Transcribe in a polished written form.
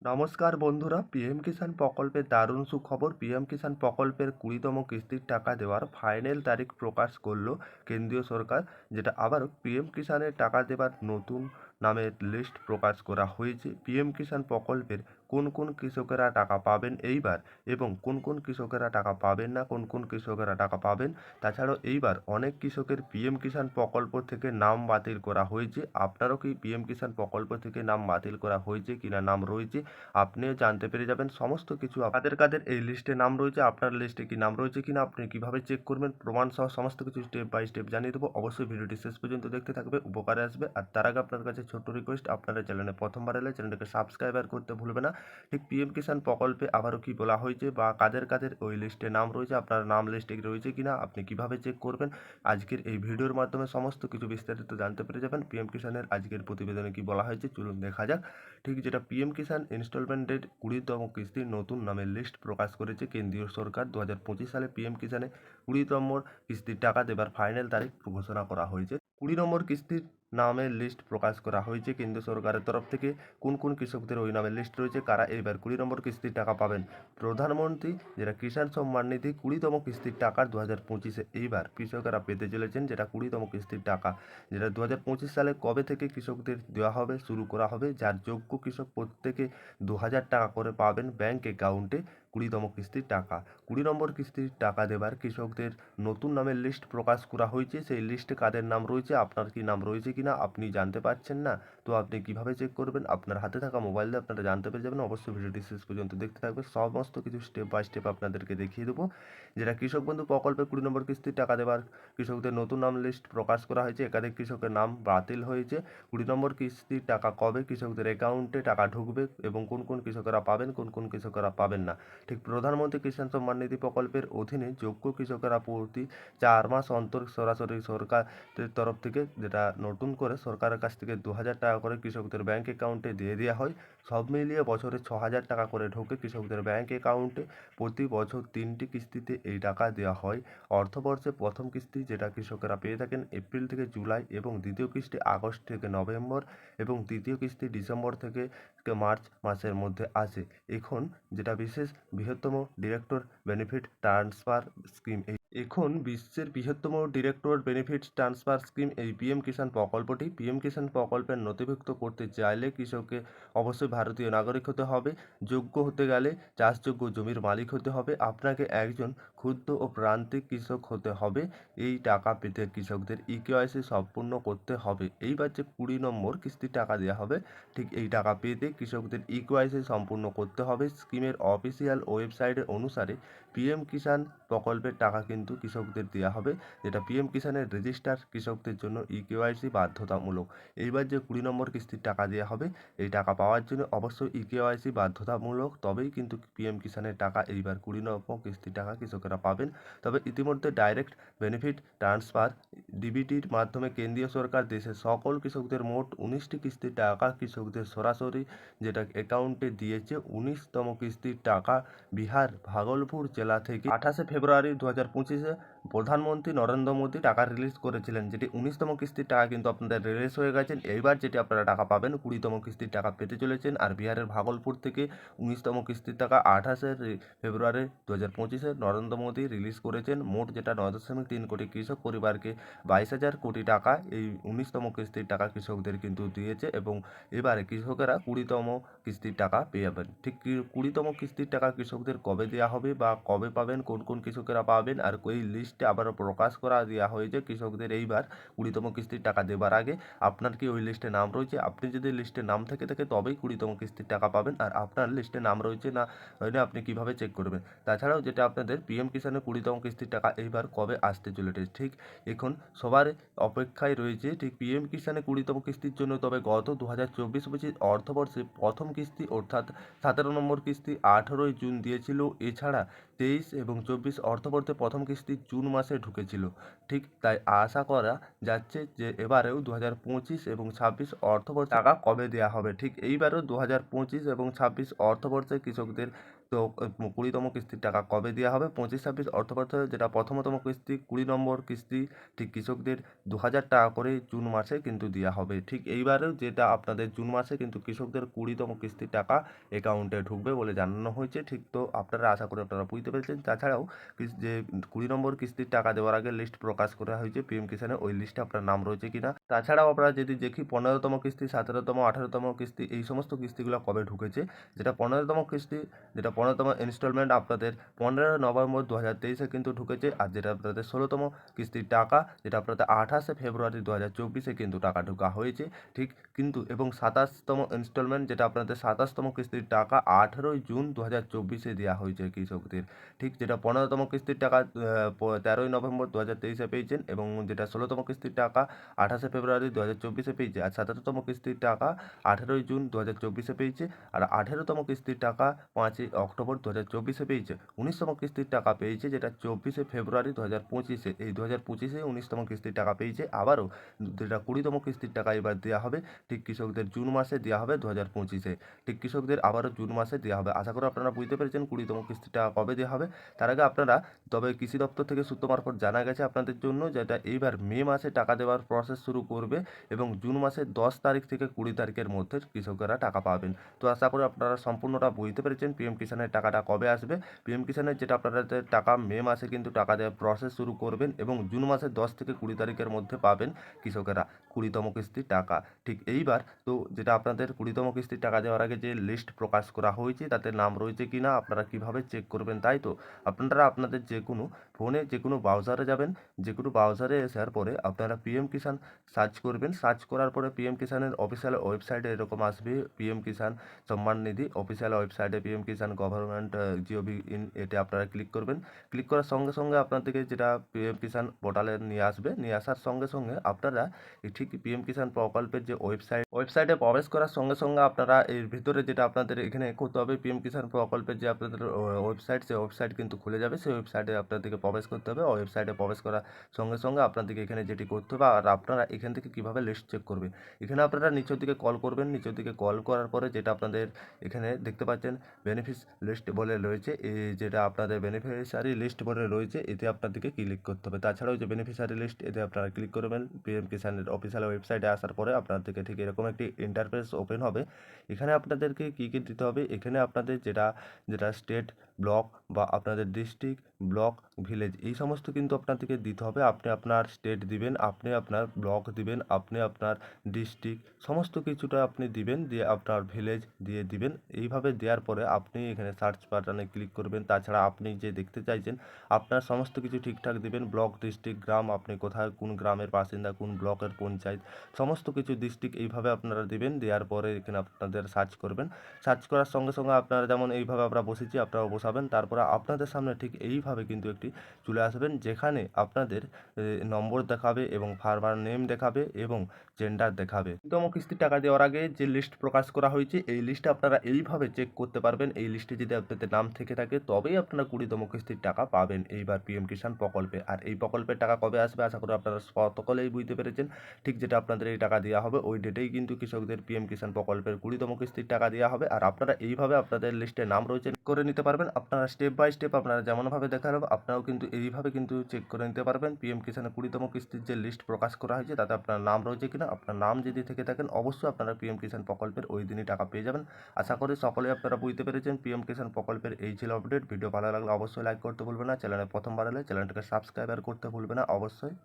নমস্কার বন্ধুরা, পিএম কিষাণ প্রকল্পের দারুণ সুখবর। পিএম কিষাণ প্রকল্পের 20তম কিস্তির টাকা দেওয়ার ফাইনাল তারিখ প্রকাশ করলো কেন্দ্রীয় সরকার। যেটা আবারও পিএম কিষাণের টাকা দেওয়ার নতুন নামের লিস্ট প্রকাশ করা হয়েছে। পিএম কিষাণ প্রকল্পের কোন কোন কৃষকেরা টাকা পাবেন এইবার, এবং কোন কোন কৃষকেরা টাকা পাবেন না, কোন কোন কৃষকেরা টাকা পাবেন। তাছাড়াও এইবার অনেক কৃষকের পিএম কিষাণ প্রকল্প থেকে নাম বাতিল করা হয়েছে। আপনারও কি পিএম কিষাণ প্রকল্প থেকে নাম বাতিল করা হয়েছে কিনা, নাম রয়েছে, আপনিও জানতে পেরে যাবেন সমস্ত কিছু। কাদের কাদের এই লিস্টে নাম রয়েছে, আপনার লিস্টে কি নাম রয়েছে কিনা, আপনি কিভাবে চেক করবেন, প্রমাণ সহ সমস্ত কিছু স্টেপ বাই স্টেপ জানিয়ে দেবো। অবশ্যই ভিডিওটি শেষ পর্যন্ত দেখতে থাকবে, উপকারে আসবে। আর তার আগে আপনার কাছে ছোট্ট রিকোয়েস্ট, আপনারা চ্যানেলে প্রথমবার এলে চ্যানেলটাকে সাবস্ক্রাইবার করতে ভুলবে না। ঠিক পিএম কিষাণ প্রকল্পে আবারও কি বলা হয়েছে বা কাদের কাদের ওই লিস্টে নাম রয়েছে, আপনার নাম লিস্টে রয়েছে কিনা, আপনি কিভাবে চেক করবেন, আজকের এই ভিডিওর মাধ্যমে সমস্ত কিছু বিস্তারিত জানতে পেরে যাবেন। পিএম কিষাণের আজকের প্রতিবেদনে কি বলা হয়েছে চলুন দেখা যাক। ঠিক যেটা পিএম কিষাণ ইনস্টলমেন্টের 20তম কিস্তির নতুন নামের লিস্ট প্রকাশ করেছে কেন্দ্রীয় সরকার। 2025 সালে পিএম কিষাণে 20তম কিস্তির টাকা দেবার ফাইনাল তারিখ ঘোষণা করা হয়েছে। 20 নম্বর কিস্তির নামের লিস্ট প্রকাশ করা হয়েছে কেন্দ্র সরকারের তরফ থেকে। কোন কোন কৃষকদের ওই নামের লিস্ট রয়েছে, কারা এবার 20 নম্বর কিস্তির টাকা পাবেন। প্রধানমন্ত্রী যেটা কিষাণ সম্মান নিধি 20তম কিস্তির টাকা 2025-এ এইবার কৃষকেরা পেতে চলেছেন, যেটা 20তম কিস্তির টাকা, যেটা 2025 সালে কবে থেকে কৃষকদের দেওয়া হবে, শুরু করা হবে। যার যোগ্য কৃষক প্রত্যেকে 2000 টাকা করে পাবেন ব্যাংক অ্যাকাউন্টে 20তম কিস্তির টাকা। 20 নম্বর কিস্তির টাকা দেবার কৃষকদের নতুন নামের লিস্ট প্রকাশ করা হয়েছে। সেই লিস্টে কাদের নাম রয়েছে, আপনার কি নাম রয়েছে কিনা আপনি জানতে পারছেন না, তো আপনি কিভাবে চেক করবেন, আপনার হাতে থাকা মোবাইল দিয়ে আপনারা জানতে পেরে যাবেন। অবশ্যই ভিডিওটি শেষ পর্যন্ত দেখতে থাকবে, সমস্ত কিছু স্টেপ বাই স্টেপ আপনাদেরকে দেখিয়ে দেবো। যেটা কৃষক বন্ধু প্রকল্পে 20 নম্বর কিস্তির টাকা দেবার কৃষকদের নতুন নাম লিস্ট প্রকাশ করা হয়েছে। একাধিক কৃষকের নাম বাতিল হয়েছে। 20 নম্বর কিস্তির টাকা কবে কৃষকদের অ্যাকাউন্টে টাকা ঢুকবে এবং কোন কোন কৃষকেরা পাবেন, কোন কোন কৃষকেরা পাবেন না। ঠিক প্রধানমন্ত্রী কিষাণ সম্মান নিধি প্রকল্পের অধীনে যোগ্য কৃষকেরা প্রতি 4 মাস অন্তর সরাসরি সরকারের তরফ থেকে, যেটা নতুন করে সরকারের কাছ থেকে 2000 টাকা করে কৃষকদের ব্যাংক অ্যাকাউন্টে দিয়ে দেওয়া হয়। সব মিলিয়ে বছরে 6000 টাকা করে ঢোকে কৃষকদের ব্যাংক অ্যাকাউন্টে। প্রতি বছর 3টি কিস্তিতে এই টাকা দেওয়া হয়। অর্থবর্ষে প্রথম কিস্তি যেটা কৃষকেরা পেয়ে থাকেন এপ্রিল থেকে জুলাই, এবং দ্বিতীয় কিস্তি আগস্ট থেকে নভেম্বর, এবং তৃতীয় কিস্তি ডিসেম্বর থেকে মার্চ মাসের মধ্যে আসে। এখন যেটা বিশেষ বৃহত্তম ডিরেক্টর বেনিফিট ট্রান্সফার স্কিম, এখন বিশ্বের বৃহত্তম ডিরেক্টর বেনিফিট ট্রান্সফার স্কিম এই পিএম কিষাণ প্রকল্পটি। পিএম কিষাণ প্রকল্পের নথিভুক্ত করতে চাইলে কৃষককে অবশ্যই ভারতীয় নাগরিক হতে হবে। যোগ্য হতে গেলে চাষযোগ্য জমির মালিক হতে হবে। আপনাকে একজন ক্ষুদ্র ও প্রান্তিক কৃষক হতে হবে। এই টাকা পেতে কৃষকদের ইকেওয়াইসি সম্পূর্ণ করতে হবে। এইবার যে 20 নম্বর কিস্তির টাকা দেওয়া হবে, ঠিক এই টাকা পেতে কৃষকদের ইকেওয়াইসি সম্পূর্ণ করতে হবে। স্কিমের অফিসিয়াল ওয়েবসাইটে অনুসারে পিএম কিষাণ প্রকল্পের টাকা কিন্তু কৃষকদের দেওয়া হবে, যেটা পিএম কিষাণের রেজিস্টার কৃষকদের জন্য ইকেওয়াইসি বাধ্যতামূলক। এইবার যে 20 নম্বর কিস্তির টাকা দেওয়া হবে, এই টাকা পাওয়ার জন্য অবশ্যই ইকেওয়াইসি বাধ্যতামূলক, তবেই কিন্তু পিএম কিষাণের টাকা এইবার 20 নম্বর কিস্তির টাকা কৃষকেরা পাবেন। তবে ইতিমধ্যে ডাইরেক্ট বেনিফিট ট্রান্সফার ডিবিটির মাধ্যমে কেন্দ্রীয় সরকার দেশের সকল কৃষকদের মোট 19টি কিস্তির টাকা কৃষকদের সরাসরি যেটা অ্যাকাউন্টে দিয়েছে। 19তম কিস্তির টাকা বিহার ভাগলপুর জেলা থেকে 28শে ফেব্রুয়ারি 2025-এ প্রধানমন্ত্রী নরেন্দ্র মোদী টাকা রিলিজ করেছিলেন, যেটি 19তম কিস্তির টাকা কিন্তু আপনাদের রিলিজ হয়ে গেছেন। এইবার যেটি আপনারা টাকা পাবেন 20তম কিস্তির টাকা পেতে চলেছেন। আর বিহারের ভাগলপুর থেকে 19তম কিস্তির টাকা 28শে ফেব্রুয়ারি 2025-এ নরেন্দ্র মোদী রিলিজ করেছেন। মোট যেটা 9.3 কোটি কৃষক পরিবারকে 22,000 কোটি টাকা এই 19তম কিস্তির টাকা কৃষকদের কিন্তু দিয়েছে, এবং এবারে কৃষকেরা 20তম কিস্তির টাকা পেয়ে যাবেন। ঠিক 20তম কিস্তির টাকা কৃষকদের কবে দেওয়া হবে বা কবে পাবেন, কোন কোন কৃষকেরা পাবেন, আর এই লিস্টে আবারও প্রকাশ করা দেওয়া হয়েছে কৃষকদের এইবার 20তম কিস্তির টাকা দেবার আগে আপনার কি ওই লিস্টে নাম রয়েছে। আপনি যদি লিস্টে নাম থেকে থাকে তবেই 20তম কিস্তির টাকা পাবেন, আর আপনার লিস্টে নাম রয়েছে না হলে আপনি কিভাবে চেক করবেন। তাছাড়াও যেটা আপনাদের পিএম কিষাণের 20তম কিস্তির টাকা এইবার কবে আসতে চলেছে, ঠিক এখন সবার অপেক্ষায় রয়েছে ঠিক পিএম কিষাণে 20তম কিস্তির জন্য। তবে গত 2024-25 অর্থবর্ষে প্রথম কিস্তি অর্থাৎ 17 নম্বর কিস্তি 18ই জুন দিয়েছিল। এছাড়া 23 এবং 24 অর্থবর্ষে প্রথম কিস্তি জুন মাসে ঢুকেছিল। ঠিক তাই আশা করা যাচ্ছে যে এবারেও 2025 এবং 26 অর্থবর্ষে টাকা কবে দেওয়া হবে। ঠিক এইবারেও 2025 এবং 26 অর্থবর্ষে কৃষকদের তো 20তম কিস্তির টাকা কবে দেওয়া হবে। 25-26 অর্থবর্ষে যেটা প্রথমতম কিস্তি 20 নম্বর কিস্তি ঠিক কৃষকদের 2000 টাকা করে জুন মাসে কিন্তু দেওয়া হবে। ঠিক এইবারেও যেটা আপনাদের জুন মাসে কিন্তু কৃষকদের 20তম কিস্তির টাকা অ্যাকাউন্টে ঢুকবে বলে জানানো হয়েছে। ঠিক তো আপনারা আশা করি আপনারা বুঝতে পেরেছেন। তাছাড়াও যে 20 নম্বর কিস্তির টাকা দেওয়ার আগে লিস্ট প্রকাশ করা হয়েছে পিএম কিষানে, ওই লিস্টে আপনার নাম রয়েছে কিনা। তাছাড়াও আমরা যদি দেখি 15তম কিস্তি, 17তম, 18তম কিস্তি এই সমস্ত কিস্তিগুলো কবে ঢুকেছে। যেটা 15তম কিস্তি, যেটা 15তম ইনস্টলমেন্ট আপনাদের 15 নভেম্বর 2023-এ কিন্তু ঢুকেছে। আর যেটা আপনাদের 16তম কিস্তির টাকা যেটা আপনাদের 28 ফেব্রুয়ারি 2024-এ কিন্তু টাকা ঢোকা হয়েছে। ঠিক কিন্তু এবং 27তম ইনস্টলমেন্ট যেটা আপনাদের 27তম কিস্তির টাকা 18 জুন 2024-এ দেওয়া হয়েছে কৃষকদের। ঠিক যেটা 15তম কিস্তির টাকা 13 নভেম্বর 2023-এ পেয়েছেন এবং যেটা 16তম কিস্তির টাকা 28 ফেব্রুয়ারি 2024-এ পেয়েছে। আর 17তম কিস্তির টাকা 18 জুন 2024-এ পেয়েছে। আর 18তম কিস্তির টাকা 5 অক্টোবর 2024-এ পেয়েছে। 19তম কিস্তির টাকা পেয়েছে যেটা 24 ফেব্রুয়ারি 2025-এ। এই 2025-এ 19তম কিস্তির টাকা পেয়েছে। আবারও যেটা 20তম কিস্তির টাকা এবার দেওয়া হবে ঠিক কৃষকদের জুন মাসে দেওয়া হবে 2025-এ। ঠিক কৃষকদের আবারও জুন মাসে দেওয়া হবে। আশা করি আপনারা বুঝতে পেরেছেন 20তম কিস্তির টাকা কবে দেওয়া হবে। তার আগে আপনারা তবে কৃষি দপ্তর থেকে সূত্র মারফত জানা গেছে আপনাদের জন্য যেটা এইবার মে মাসে টাকা দেওয়ার প্রসেস শুরু করবে এবং জুন মাসের 10 তারিখ থেকে 20 তারিখের মধ্যে কৃষকেরা টাকা পাবেন। তো আশা করি আপনারা সম্পূর্ণটা বুঝতে পেরেছেন পিএম কিষানের টাকাটা কবে আসবে। পিএম কিষানের যেটা আপনাদের টাকা মে মাসে কিন্তু টাকা দেওয়ার প্রসেস শুরু করবেন এবং জুন মাসের 10 থেকে 20 তারিখের মধ্যে পাবেন কৃষকেরা 20তম কিস্তির টাকা। ঠিক এইবার তো যেটা আপনাদের 20তম কিস্তির টাকা দেওয়ার আগে যে লিস্ট প্রকাশ করা হয়েছে তাতে নাম রয়েছে কিনা আপনারা কিভাবে চেক করবেন, তাই তো আপনারা আপনাদের যে কোনো ফোনে যে কোনো ব্রাউজারে যাবেন, যে কোনো ব্রাউজারে আসার পরে আপনারা পিএম কিষান সার্চ করবেন। সার্চ করার পরে পিএম কিষানের অফিসিয়াল ওয়েবসাইটে এরকম আসবে পিএম কিষান সম্মান নিধি অফিসিয়াল ওয়েবসাইটে PM Kisan government G O V in, এতে আপনারা ক্লিক করবেন। ক্লিক করার সঙ্গে সঙ্গে আপনাদেরকে যেটা পিএম কিষান পোর্টালে নিয়ে আসবে, নিয়ে আসার সঙ্গে সঙ্গে আপনারা ঠিক পিএম কিষান প্রকল্পের যে ওয়েবসাইটে প্রবেশ করার সঙ্গে সঙ্গে আপনারা এর ভিতরে যেটা আপনাদের এখানে করতে হবে পিএম কিষান প্রকল্পের যে আপনাদের ওয়েবসাইট, সেই ওয়েবসাইট কিন্তু খুলে যাবে। সেই ওয়েবসাইটে আপনাদেরকে প্রবেশ করতে হবে। ওয়েবসাইটে প্রবেশ করার সঙ্গে সঙ্গে আপনাদেরকে এখানে যেটি করতে হবে, আর আপনারা এখান থেকে কীভাবে লিস্ট চেক করবে, এখানে আপনারা নিচের দিকে কল করবেন। নিচের দিকে কল করার পরে যেটা আপনাদের এখানে দেখতে পাচ্ছেন বেনিফিস লিস্ট বলে রয়েছে, এই যেটা আপনাদের বেনিফিশিয়ারি লিস্ট বলে রয়েছে, এতে আপনাদেরকে ক্লিক করতে হবে। তাছাড়াও যে বেনিফিশিয়ারি লিস্ট, এতে আপনারা ক্লিক করবেন। পিএম কিষানের অফিসিয়াল ওয়েবসাইটে আসার পরে আপনাদেরকে ঠিক এরকম একটি ইন্টারফেস ওপেন হবে। এখানে আপনাদেরকে কী কী দিতে হবে, এখানে আপনাদের যেটা যেটা স্টেট, ব্লক বা আপনাদের ডিস্ট্রিক্ট, ব্লক, ভিলেজ এই সমস্ত কিন্তু আপনাদেরকে দিতে হবে। আপনি আপনার স্টেট দিবেন, আপনি আপনার ব্লক দিবেন, আপনি আপনার ডিস্ট্রিক্ট সমস্ত কিছুটা আপনি দিবেন, দিয়ে আপনার ভিলেজ দিয়ে দিবেন। এইভাবে দেওয়ার পরে আপনি এখানে সার্চ বাটনে ক্লিক করবেন। তাছাড়া আপনি যে দেখতে চাইছেন আপনার সমস্ত কিছু ঠিকঠাক দিবেন, ব্লক, ডিস্ট্রিক্ট, গ্রাম, আপনি কোথায় কোন গ্রামের বাসিন্দা, কোন ব্লকের পঞ্চায়েত সমস্ত কিছু ডিস্ট্রিক্ট এইভাবে আপনারা দিবেন। দেওয়ার পরে এখানে আপনাদের সার্চ করবেন। সার্চ করার সঙ্গে সঙ্গে আপনারা যেমন এইভাবে আমরা বসেছি আপনারাও বসাবেন। তারপরে আপনাদের সামনে ঠিক এইভাবে কিন্তু একটি চলে আসবেন, যেখানে আপনাদের নম্বর দেখাবে এবং ফার্মার নেম দেখাবে এবং জেন্ডার দেখাবে। 20তম কিস্তির টাকা দেওয়ার আগে যে লিস্ট প্রকাশ করা হয়েছে এই লিস্টে আপনারা এইভাবে চেক করতে পারবেন। এই লিস্টে যদি আপনাদের নাম থেকে থাকে তবেই আপনারা 20তম কিস্তির টাকা পাবেন এইবার পিএম কিষাণ প্রকল্পে। আর এই প্রকল্পের টাকা কবে আসবে আশা করি আপনারা সকলেই বুঝতে পেরেছেন। ঠিক যেটা আপনাদের এই টাকা দেওয়া হবে ওই ডেটেই কিন্তু কৃষকদের পিএম কিষাণ প্রকল্পের 20তম কিস্তির টাকা দেওয়া হবে। আর আপনারা এইভাবে আপনাদের লিস্টে নাম রয়েছে করে নিতে পারবেন। আপনারা স্টেপ বাই স্টেপ আপনারা যেমনভাবে দেখালাম আপনারাও কিন্তু এইভাবে কিন্তু চেক করে নিতে পারবেন পিএম কিষাণের 20তম কিস্তির যে লিস্ট প্রকাশ করা হয়েছে তাতে আপনার নাম রয়েছে কিনা। আপনার নাম যদি থেকে থাকেন অবশ্যই আপনারা পিএম কিষাণ প্রকল্পের ওই দিনই টাকা পেয়ে যাবেন। আশা করি সকলেই আপনারা বুঝতে পেরেছেন পিএম কিষাণ প্রকল্পের এই ছিল আপডেট। ভিডিও ভালো লাগলে অবশ্যই লাইক করতে ভুলবেন না, চ্যানেলে প্রথমবার হলে চ্যানেলটাকে সাবস্ক্রাইব করতে ভুলবেন না অবশ্যই।